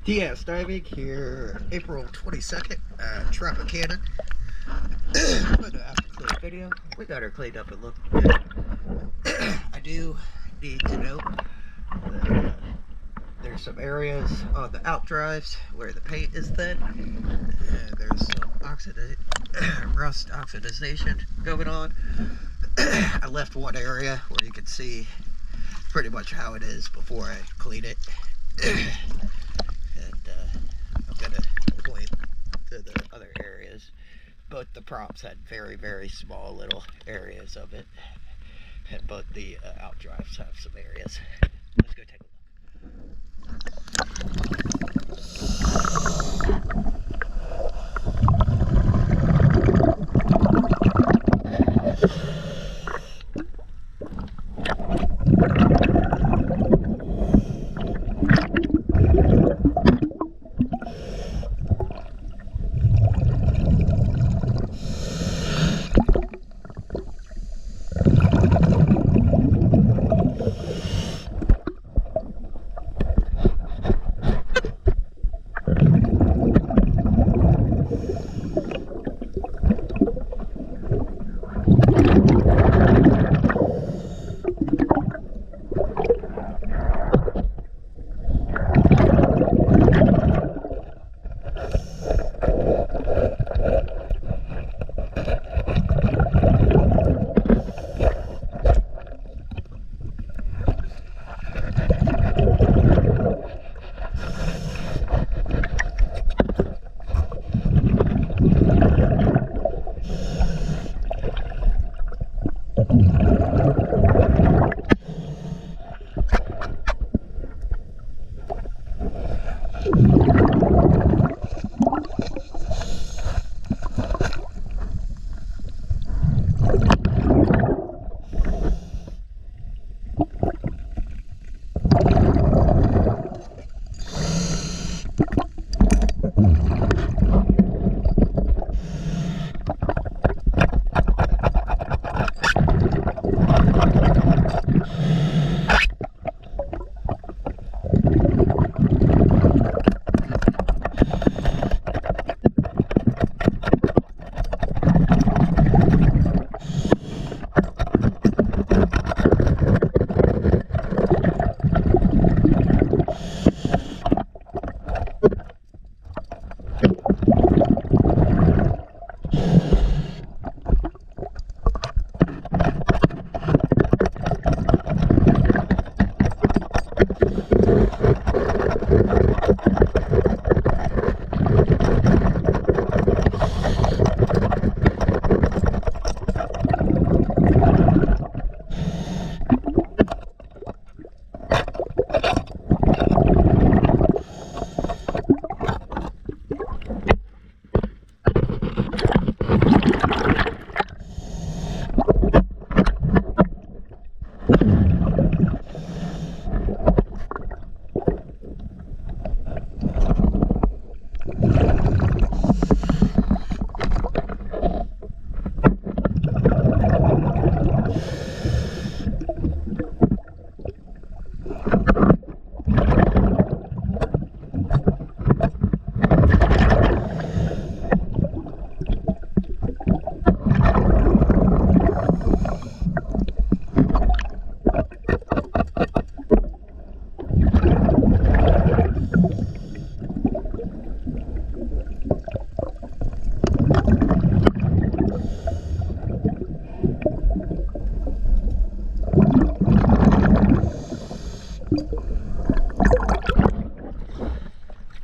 DS diving here, April 22nd, Tropicanon. After this video, we got her cleaned up and looked good. I do need to note that there's some areas on the out drives where the paint is thin. There's some rust oxidization going on. I left one area where you can see pretty much how it is before I clean it. I'm gonna point to the other areas. Both the props had very small little areas of it, and both the out drives have some areas. Let's go take a look.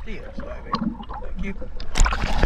DS diving. Thank you.